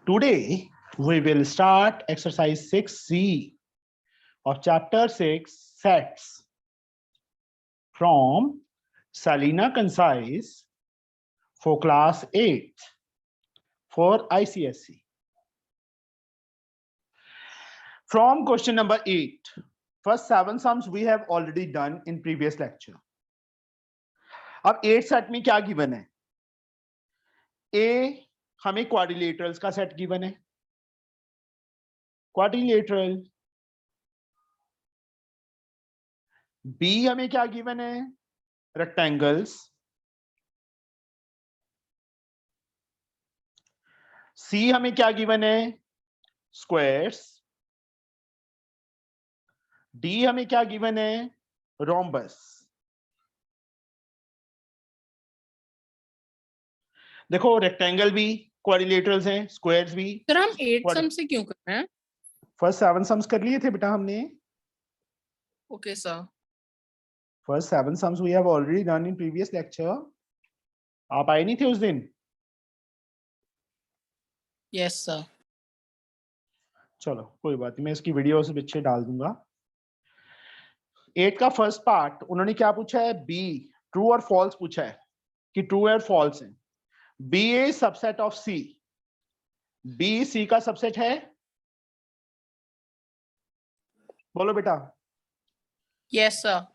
Today we will start exercise 6C of chapter 6 sets from Salina Concise for class 8 for ICSE. From question number 8, first 7 sums we have already done in previous lecture. अब 8 set में क्या given है? ए हमें quadrilaterals का set given है, quadrilateral. B हमें क्या given है? रेक्टेंगल्स। सी हमें क्या गिवन है? स्क्वायर्स। डी हमें क्या गिवन है? रोम्बस। देखो रेक्टेंगल भी क्वाड्रिलेटरल्स हैं, स्क्वायर्स भी। सर हम 8 सम से क्यों कर रहे हैं? फर्स्ट 7 सम्स कर लिए थे बेटा हमने। Okay sir. First 7 sums we have already done in previous lecture. आप आए नहीं थे उस दिन? Yes sir. चलो कोई बात नहीं, मैं इसकी वीडियो से पीछे डाल दूंगा। 8 का फर्स्ट पार्ट उन्होंने क्या पूछा है? बी ट्रू और फॉल्स पूछा है कि ट्रू और फॉल्स है। B a subset of C. B C का सबसेट है? बोलो बेटा। Yes sir.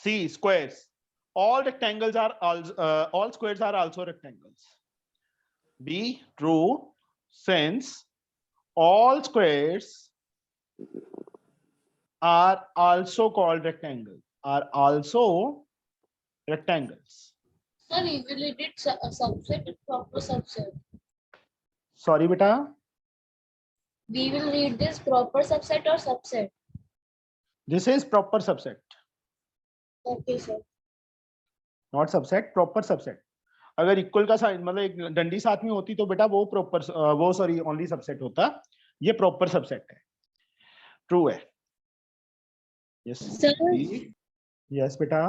C squares. all rectangles are all squares are also rectangles. B true since all squares are also called rectangles, are also rectangles. Sir, we will read it subset and proper subset. Sorry beta, We will read this proper subset or subset. this is proper subset, Okay, sir. not subset, proper subset. अगर equal का sign मतलब एक डंडी साथ में होती तो बेटा वो प्रॉपर वो सॉरी ओनली सबसेट होता, ये प्रॉपर सबसेट है, ट्रू है। यस Sir, यस बेटा।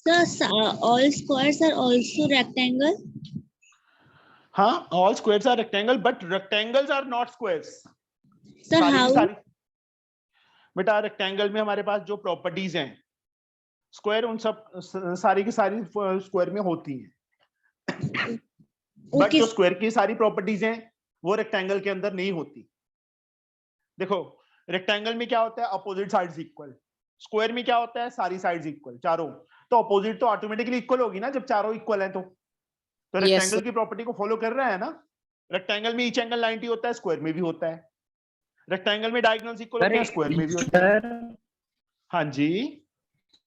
sir, all squares are also rectangle. हाँ, all squares are rectangle, but rectangles are not squares. Sir, how? बेटा रेक्टेंगल में हमारे पास जो प्रॉपर्टीज हैं, स्क्वायर उन सब सारी की सारी स्क्वायर में होती हैं, बट जो स्क्वायर की सारी प्रॉपर्टीज हैं वो रेक्टेंगल के अंदर नहीं होती। देखो रेक्टेंगल में क्या होता है? Opposite sides equal. स्क्वायर में क्या होता है? सारी साइड्स इक्वल, चारों। तो अपोजिट तो ऑटोमेटिकली इक्वल होगी ना जब चारों इक्वल हैं तो रेक्टेंगल की प्रॉपर्टी को फॉलो कर रहा है ना। रेक्टेंगल में ईच एंगल 90 होता है, स्क्वायर में भी होता है। रेक्टेंगल में डायगोनल्स इक्वल होते हैं, स्क्वायर में भी होता है। हाँ जी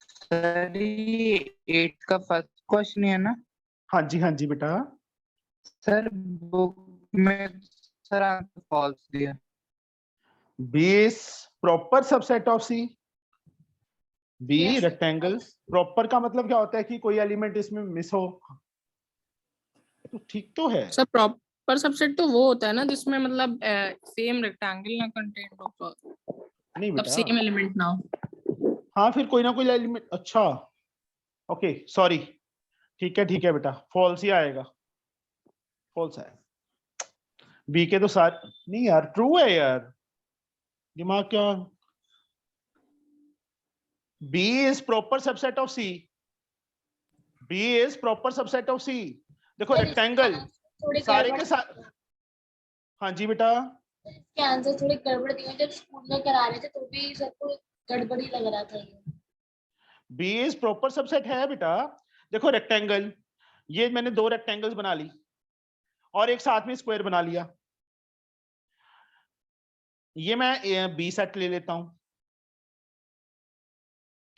सर, ये 8 का फर्स्ट क्वेश्चन है ना? हाँ जी बेटा। सर बुक में सर आंसर फॉल्स दिया। B is proper subset of C. B Yes. Rectangle. Proper का मतलब क्या होता है कि कोई एलिमेंट इसमें मिस हो, तो ठीक तो है। सर प्रॉपर सबसेट तो वो होता है ना जिसमें मतलब सेम रेक्टेंगल ना कंटेंट हो, नहीं तब बेटा, सेम एलिमेंट ना हो। हाँ फिर कोई ना कोई एलिमेंट। अच्छा ओके सॉरी, ठीक है बेटा, फॉल्स ही आएगा, फॉल्स है। बी के तो सारे नहीं यार, ट्रू है यार, दिमाग क्या। B is proper subset of C. B is proper subset of C. देखो Sir, रेक्टेंगल थोड़े सारे गड़बड़ के साथ। हाँ जी बेटा। इसके आंसर थोड़े गड़बड़ दिए, जब स्कूल में करा रहे थे तो भी सबको गड़बड़ी लग रहा था ये। बी इज प्रॉपर सबसेट है बेटा। देखो रेक्टेंगल, ये मैंने 2 रेक्टेंगल्स बना ली और एक साथ में स्क्वायर बना लिया, ये मैं बी सेट ले लेता हूं,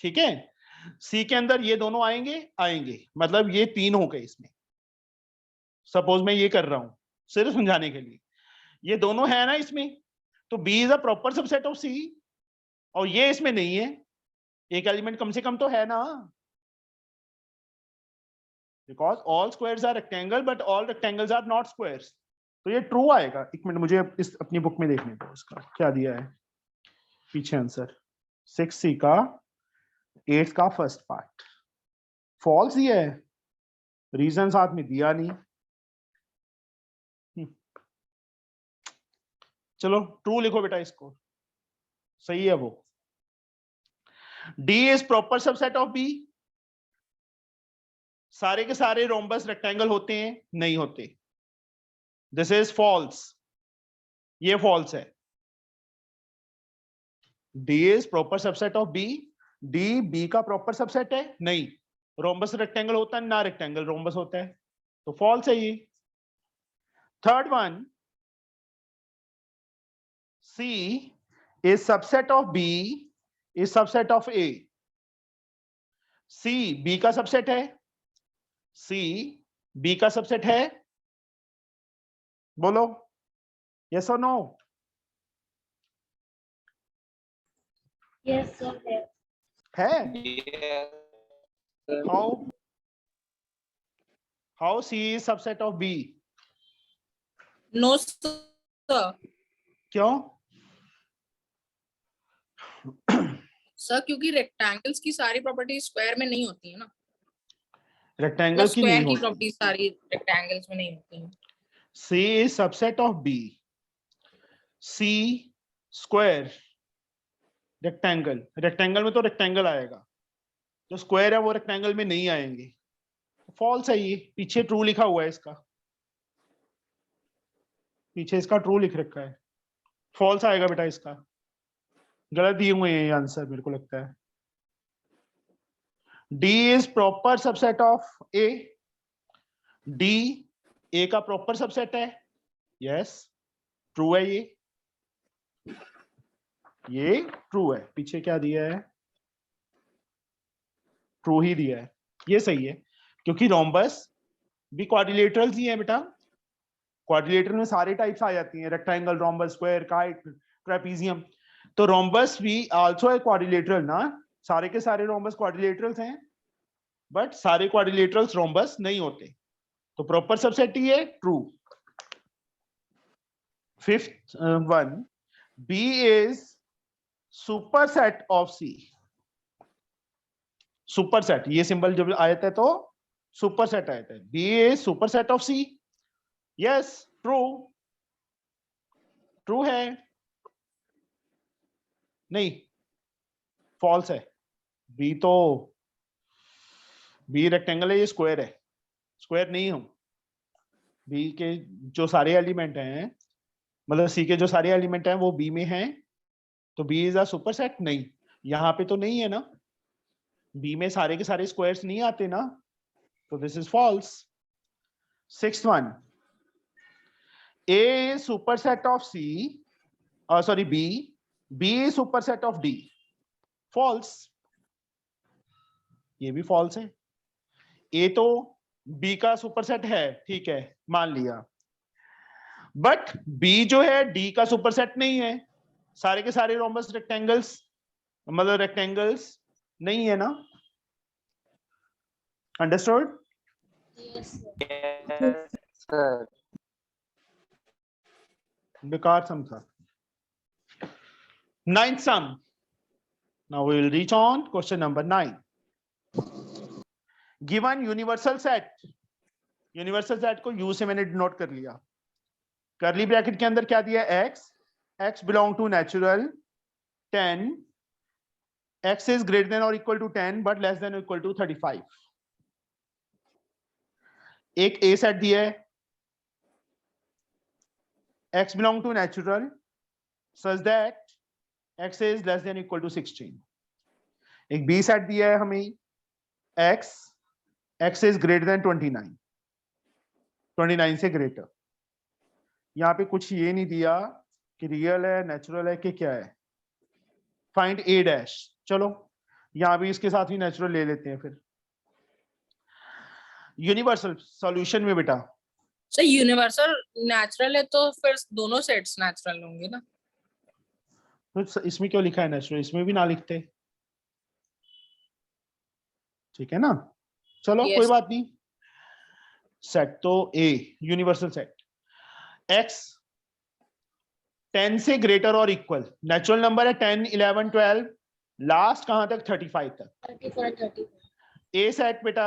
ठीक है। सी के अंदर ये दोनों आएंगे, मतलब ये 3 हो गए इसमें। सपोज मैं ये कर रहा हूं सिर्फ समझाने के लिए, ये दोनों है ना इसमें, तो B is a proper subset of C, और ये इसमें नहीं है, एक एलिमेंट कम से कम तो है ना। Because all squares are rectangle but all rectangles are not squares, तो ये ट्रू आएगा। एक मिनट मुझे इस अपनी बुक में देखने दो, इसका क्या दिया है पीछे आंसर। 6C का 8 का फर्स्ट पार्ट फॉल्स दिया है, रीजन साथ में दिया नहीं। चलो ट्रू लिखो बेटा इसको, सही है वो। D is proper subset of B. सारे के सारे रोम्बस रेक्टेंगल होते हैं? नहीं होते। दिस इज फॉल्स, ये फॉल्स है। D is proper subset of B. D B का प्रॉपर सबसेट है? नहीं। रोम्बस रेक्टेंगल होता है ना, रेक्टेंगल रोम्बस होता है, तो फॉल्स है ये। Third one, C is subset of B is subset of A. C B का सबसेट है? सी बी का सबसेट है? बोलो यस और नो। Yes, sir. है? How? How C is subset of B? No sir. क्यों? सर क्योंकि rectangles की सारी प्रॉपर्टी स्क्वायर में नहीं होती है ना, रेक्टेंगल की स्क्वायर नहीं की होती। प्रॉपर्टी सारी रेक्टेंगल्स में नहीं होती हैं। C is subset of B. C square rectangle, rectangle में तो रेक्टेंगल आएगा, जो स्क्वायर है वो रेक्टेंगल में नहीं आएंगे। फॉल्स है ये। पीछे ट्रू लिखा हुआ है इसका, पीछे इसका ट्रू लिख रखा है, फॉल्स आएगा बेटा इसका। गलत दिए हुए हैं ये आंसर मेरे को लगता है। D is proper subset of A. D A का प्रॉपर सबसेट है? यस, ट्रू है ये ट्रू है। पीछे क्या दिया है? ट्रू ही दिया है, ये सही है, क्योंकि रोम्बस भी क्वाड्रिलेटरल्स ही है बेटा। क्वाड्रिलेटरल में सारे टाइप्स आ जाती हैं, rectangle, rhombus, square, kite, trapezium. तो रोम्बस भी आल्सो है क्वाड्रिलेटरल ना, सारे के सारे रोम्बस क्वाड्रिलेटरल्स हैं, बट सारे क्वाड्रिलेटरल्स रोम्बस नहीं होते, तो प्रॉपर सबसेट ही है, true. Fifth one, B is superset of C. Superset, ये सिंबल जब आया था तो सुपरसेट आया था। B is superset of C. Yes, true, true है। नहीं, फॉल्स है। बी तो, बी रेक्टेंगल है, ये स्क्वायर है, स्क्वायर नहीं हूं। बी के जो सारे एलिमेंट हैं, मतलब सी के जो सारे एलिमेंट हैं वो बी में हैं, तो बी इज अ सुपरसेट। नहीं, यहाँ पे तो नहीं है ना, बी में सारे के सारे स्क्वायर्स नहीं आते ना, तो this is false. Sixth one, A is superset of C, sorry B, B is superset of D. False, ये भी फॉल्स है। ए तो बी का सुपरसेट है, ठीक है, मान लिया, बट बी जो है डी का सुपरसेट नहीं है। सारे के सारे रोम्बस रेक्टेंगल्स, मतलब रेक्टेंगल्स नहीं है ना। Understood? Yes, sir. Yes, sir. बेकार सम था। Ninth sum. Now we will reach on question number 9. Given universal set, universal set को U से मैंने डिनोट कर लिया। करली ब्रैकेट के अंदर क्या दिया? x, x belong to natural 10, x is greater than or equal to 10 but less than or equal to 35. एक a सेट दिया है, x belong to natural such that x is less than or equal to 16. एक b set दिया है हमें, x is greater than 29, 29 से greater. यहाँ पे कुछ ये नहीं दिया कि रियल है, नेचुरल है कि क्या है। फाइंड a डैश, चलो यहाँ भी इसके साथ ही नेचुरल ले लेते हैं फिर। यूनिवर्सल सॉल्यूशन में बेटा, सर यूनिवर्सल नेचुरल है तो फिर दोनों सेट्स नेचुरल होंगे ना। तो इसमें क्यों लिखा है नेचुरल? इसमें भी ना लिखते, ठीक है ना। चलो Yes. कोई बात नहीं। सेट तो A यूनिवर्सल सेट, X 10 से ग्रेटर और इक्वल, नेचुरल नंबर है 10, 11, 12, लास्ट कहां तक? 35 तक। 34, 34. A सेट बेटा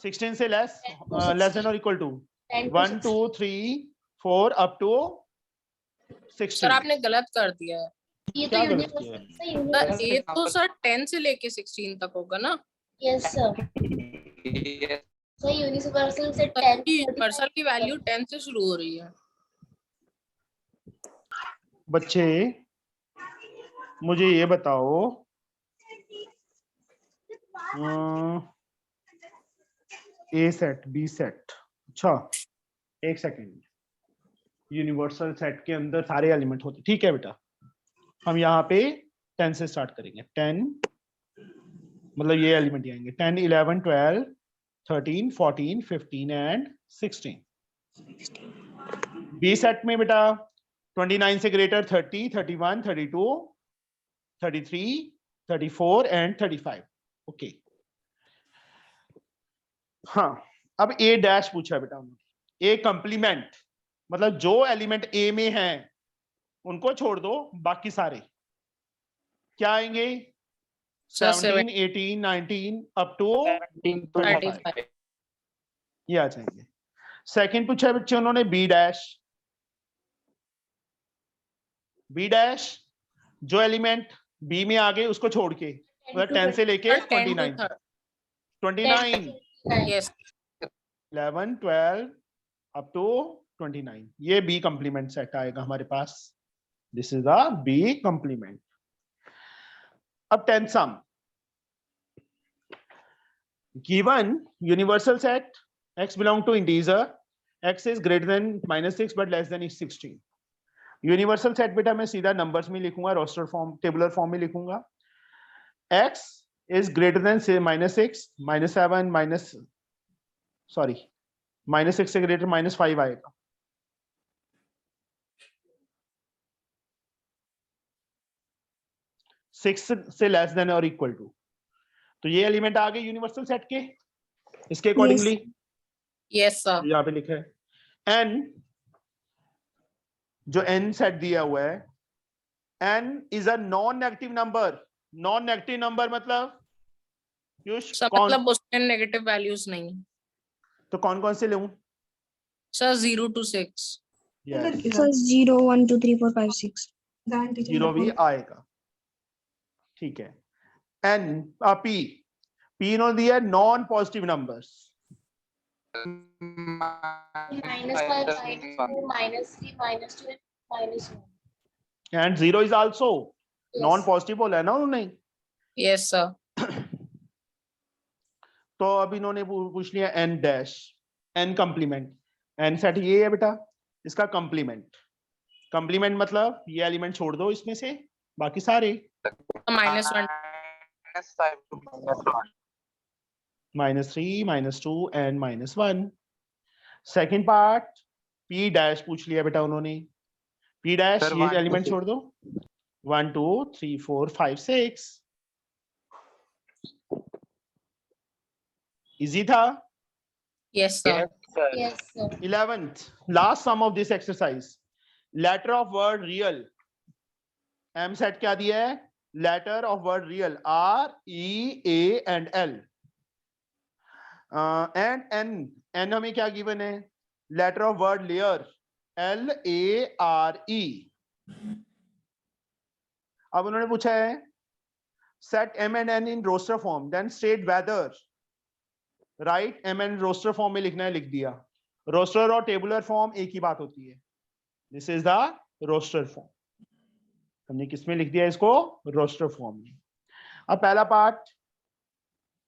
16 से लेस, 10 to लेस देन 16. और equal to 10 to 1, 2, 3, 4 up to sir 16। आपने गलत कर दिया है। ये तो क्या गलत यूनिवर्सल किया है? Sir, sir universal. ए तो सर 10 से लेके 16 तक होगा ना। Yes sir, Yes, sir universal से सर 10 की यूनिवर्सल की वैल्यू 10 से शुरू हो रही है। बच्चे मुझे ये बताओ, ए सेट बी सेट, अच्छा एक सेकेंड, यूनिवर्सल सेट के अंदर सारे एलिमेंट होते, ठीक है बेटा। हम यहाँ पे 10 से स्टार्ट करेंगे। 10 मतलब ये एलिमेंट ही आएंगे, 10 11 12 13 14 15 एंड 16। बी सेट में बेटा 29 से ग्रेटर 30 31 32 33 34 एंड 35। ओके हाँ, अब ए डैश पूछा है बेटा उन्होंने। ए कंप्लीमेंट मतलब जो एलिमेंट ए में है उनको छोड़ दो, बाकी सारे क्या आएंगे? 17 18 19 अप टू 17 to 35 35। ये आ जाएंगे। सेकंड पूछा है बच्चे उन्होंने बी डैश। बी डैश जो एलिमेंट बी में आ गए उसको छोड़ के, मतलब 10 से लेके 29 29 यस 11 12 अप टू 29, ये बी कंप्लीमेंट सेट आएगा हमारे पास। This is the B complement. अब 10 some given universal set x belong to integer, x is greater than -6 but less than 16। Universal set बेटा मैं सीधा नंबर्स में लिखूंगा, रोस्टर फॉर्म टेबुलर फॉर्म में लिखूंगा। x is greater than say -6 -7 -6 से greater -5 आएगा। सिक्स से लेस देन और इक्वल टू, तो ये एलिमेंट आ गए यूनिवर्सल सेट के इसके अकॉर्डिंगली। यस सर यहाँ पे लिखा है n, जो n सेट दिया हुआ है, n is a non negative number. Non negative number मतलब पीयूष सर कौन, मतलब उसमें नेगेटिव वैल्यूज नहीं। तो कौन कौन से लूं? Sir 0 to 6। सर 0 1 2 3 4 5 6 जीरो भी आएगा, ठीक है। n p p इन्होंने दिया है non positive numbers, -5 -2 -3 -2 -1। And zero is also known positive बोला है ना उन्होंने। यस सर तो अब इन्होंने पूछ लिया n dash, n complement. n set ये है बेटा, इसका कंप्लीमेंट। कंप्लीमेंट मतलब ये एलिमेंट छोड़ दो इसमें से, बाकी सारे -1 -5 to -1। -3 -2 and -1। Second part p dash पूछ लिया बेटा उन्होंने। p डैश Sir, ये 1 to एलिमेंट 6। छोड़ दो, 1 2 3 4 5 6। इजी था। Yes sir Yes, sir. Yes sir, 11th last sum of this exercise, letter of word real. m set क्या दिया है? Letter of word real r e a and l and n हमें क्या given है? Letter of word layer l a r e। अब उन्होंने पूछा है set m and n in roster form then state whether, right m and roster form में लिखना है, लिख दिया। रोस्टर और टेबुलर फॉर्म एक ही बात होती है। This is the roster form, हमने किसमें लिख दिया इसको? रोस्टर फॉर्म में। अब पहला part,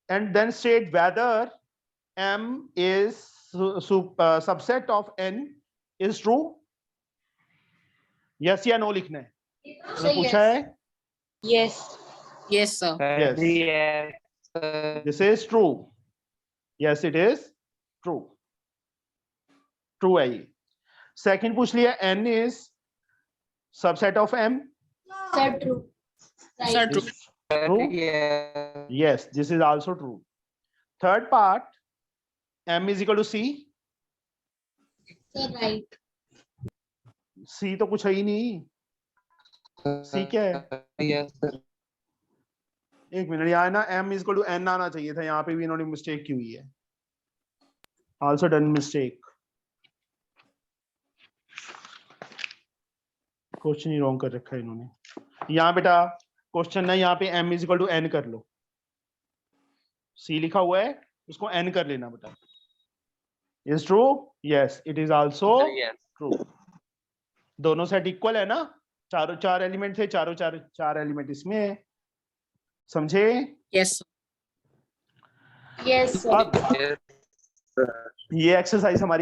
and then state whether m is subset of n is true, yes या no लिखना है। उन्होंने पूछा है yes yes sir Yes. Yes, sir. this is true, yes it is true, true है ये। सेकंड पूछ लिया n is subset of m, sir true, sir right, true true, Yes. yes this is also true। third part, m is equal to c, sir right, c तो कुछ है ही नहीं, c क्या है? Yes, sir. एक minute, यहाँ ना m is equal to n आना चाहिए था, यहाँ पे भी इन्होंने मिस्टेक की हुई है। also done mistake। क्वेश्चन ही रॉन्ग कर रखा है इन्होंने। यहाँ बेटा क्वेश्चन है, यहाँ पे m is equal to n कर लो, c लिखा हुआ है उसको n कर लेना बेटा। Is true? Yes it is also true. दोनों सेट इक्वल है ना, चारों चार एलिमेंट थे, चारों चार एलिमेंट इसमें है, समझे? Yes yes sir. अब ये एक्सरसाइज हमारी